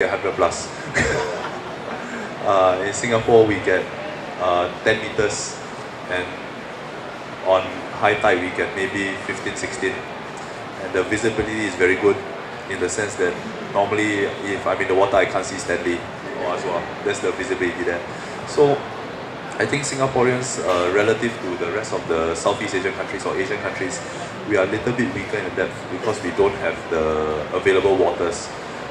100 plus. In Singapore, we get 10 meters, and on high tide, we get maybe 15, 16. And the visibility is very good in the sense that normally, if I'm in the water, I can't see Stanley or as well. That's the visibility there. So, I think Singaporeans, relative to the rest of the Southeast Asian countries or Asian countries, we are a little bit weaker in depth because we don't have the available waters.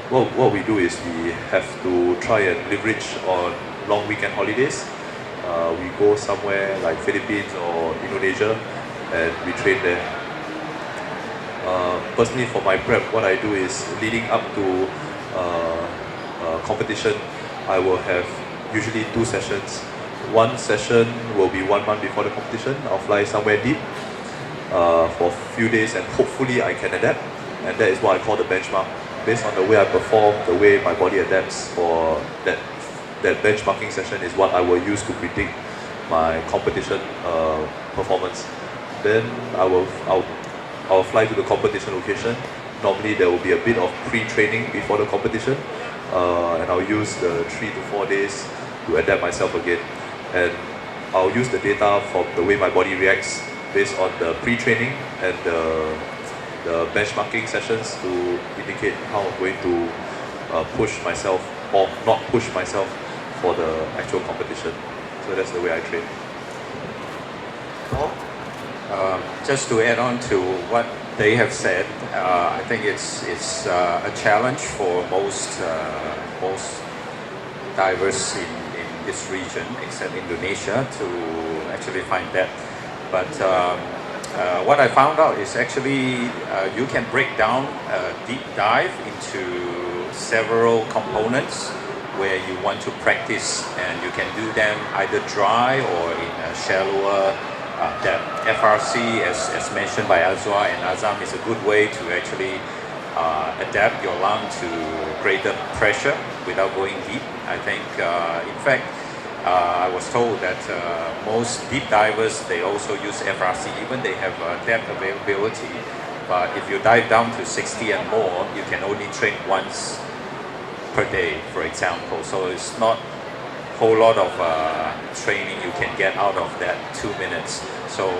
What we do is we have to try and leverage on long weekend holidays. We go somewhere like Philippines or Indonesia and we train there. Personally, for my prep, what I do is leading up to competition, I will have usually 2 sessions. One session will be 1 month before the competition. I'll fly somewhere deep for a few days and hopefully I can adapt. And that is what I call the benchmark. Based on the way I perform, the way my body adapts for that benchmarking session is what I will use to predict my competition performance. Then I'll fly to the competition location. Normally there will be a bit of pre-training before the competition, and I'll use the 3 to 4 days to adapt myself again. And I'll use the data from the way my body reacts based on the pre-training and the benchmarking sessions to indicate how I'm going to push myself or not push myself for the actual competition. So that's the way I train. Just to add on to what they have said, I think it's a challenge for most divers in this region, except Indonesia, to actually find that. But what I found out is actually you can break down a deep dive into several components where you want to practice, and you can do them either dry or in a shallower depth. FRC, as mentioned by Azwa and Azam, is a good way to actually adapt your lung to greater pressure without going deep. I think, in fact, I was told that most deep divers, they also use FRC, even they have depth availability. But if you dive down to 60 and more, you can only train once per day, for example. So it's not a whole lot of training you can get out of that 2 minutes. So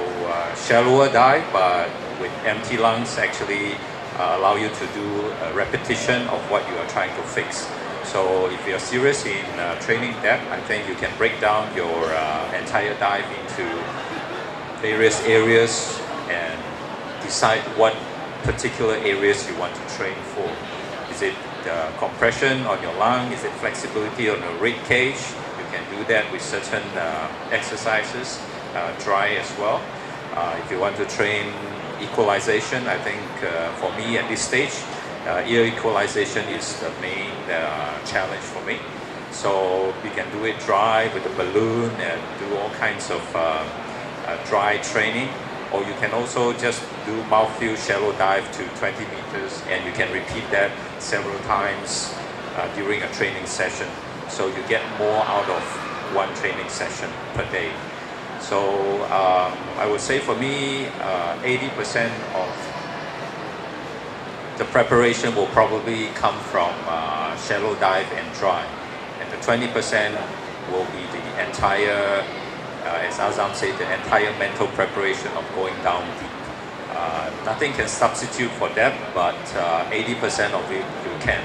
shallower dive, but with empty lungs actually allow you to do a repetition of what you are trying to fix. So if you're serious in training depth, I think you can break down your entire dive into various areas and decide what particular areas you want to train for. Is it compression on your lung? Is it flexibility on your rib cage? You can do that with certain exercises, dry as well. If you want to train equalization, I think for me at this stage, ear equalization is the main challenge for me. So you can do it dry with a balloon and do all kinds of dry training, or you can also just do mouthfeel shallow dive to 20 meters, and you can repeat that several times during a training session. So you get more out of one training session per day. So I would say for me, 80% of the preparation will probably come from shallow dive and dry, and the 20% will be the entire, as Azam said, the entire mental preparation of going down deep. Nothing can substitute for depth, but 80% of it you can,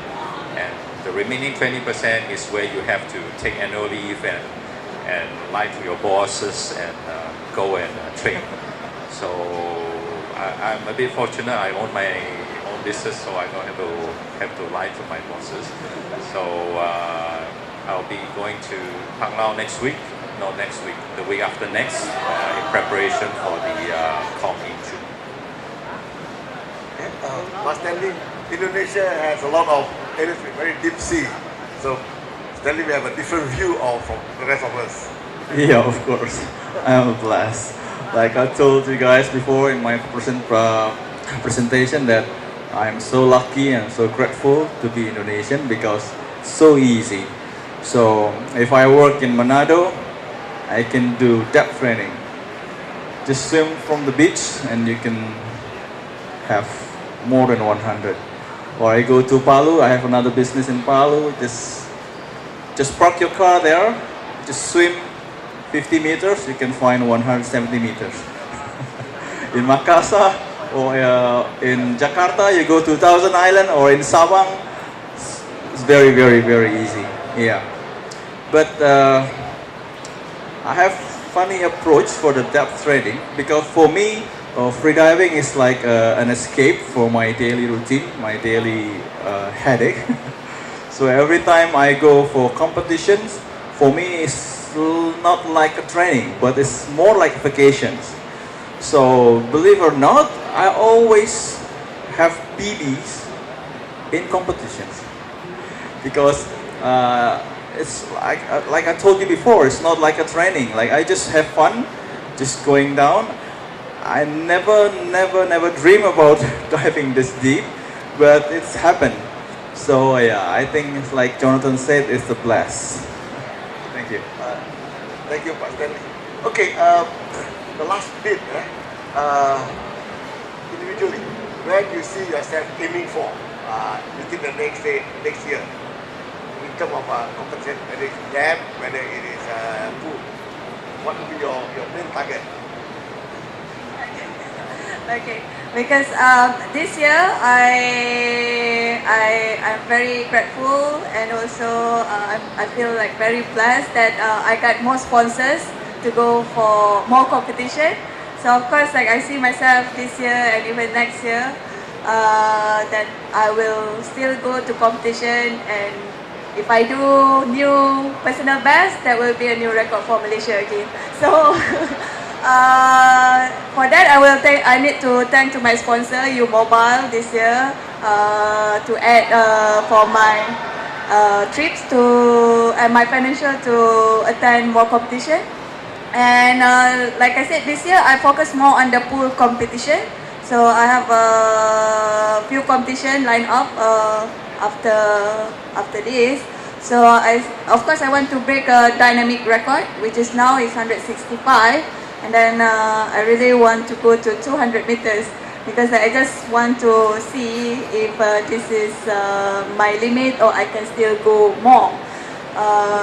and the remaining 20% is where you have to take annual leave and lie to your bosses and go and train. So I'm a bit fortunate. I own my business, so I don't have to lie to my bosses. So I'll be going to Hang Lao next week, the week after next, in preparation for the comp in June. But Stanley, Indonesia has a lot of areas with very deep sea. So Stanley, we have a different view from the rest of us. Yeah, of course. I'm blessed. Like I told you guys before in my presentation that I'm so lucky and so grateful to be Indonesian because it's so easy. So if I work in Manado, I can do depth training. Just swim from the beach and you can have more than 100. Or I go to Palu, I have another business in Palu, just park your car there, just swim 50 meters, you can find 170 meters. In Makassar or in Jakarta, you go to Thousand Island, or in Sabang, it's very, very, very easy. Yeah. But I have funny approach for the depth training, because for me, freediving is like an escape for my daily routine, my daily headache. So every time I go for competitions, for me it's not like a training, but it's more like vacations. So believe it or not, I always have PBs in competitions, because it's like I told you before, it's not like a training. Like I just have fun, just going down. I never dream about diving this deep, but it's happened. So yeah, I think it's like Jonathan said, it's a blast. Thank you. Thank you, Pak Stanley. Okay, the last bit, individually, where do you see yourself aiming for within the next year, in terms of competition, whether it's dam, whether it is pool? What will be your main target? Okay, because this year I'm very grateful, and also I feel like very blessed that I got more sponsors to go for more competition. So of course, like I see myself this year and even next year, that I will still go to competition, and if I do new personal best, that will be a new record for Malaysia again. So. For that, I need to thank to my sponsor, U Mobile, this year to add for my trips and my financial to attend more competition. And like I said, this year I focus more on the pool competition. So I have a few competition lined up after this. So of course I want to break a dynamic record, which is now 165. And then I really want to go to 200 meters, because I just want to see if this is my limit, or I can still go more.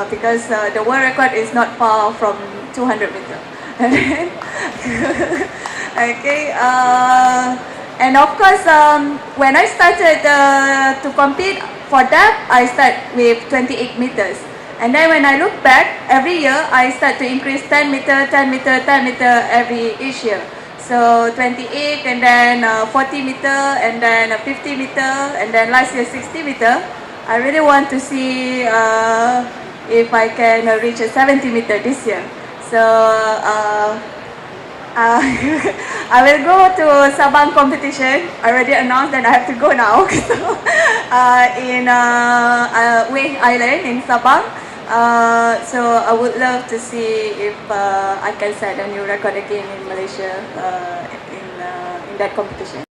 Because the world record is not far from 200 meters. Okay. And of course, when I started to compete for that, I start with 28 meters. And then when I look back, every year I start to increase 10 meter, 10 meter, 10 meter each year. So 28, and then 40 meter, and then 50 meter, and then last year 60 meter. I really want to see if I can reach a 70 meter this year. So I will go to Sabang competition. I already announced that I have to go now. In Wing Island in Sabang. So I would love to see if I can set a new record again in Malaysia in that competition.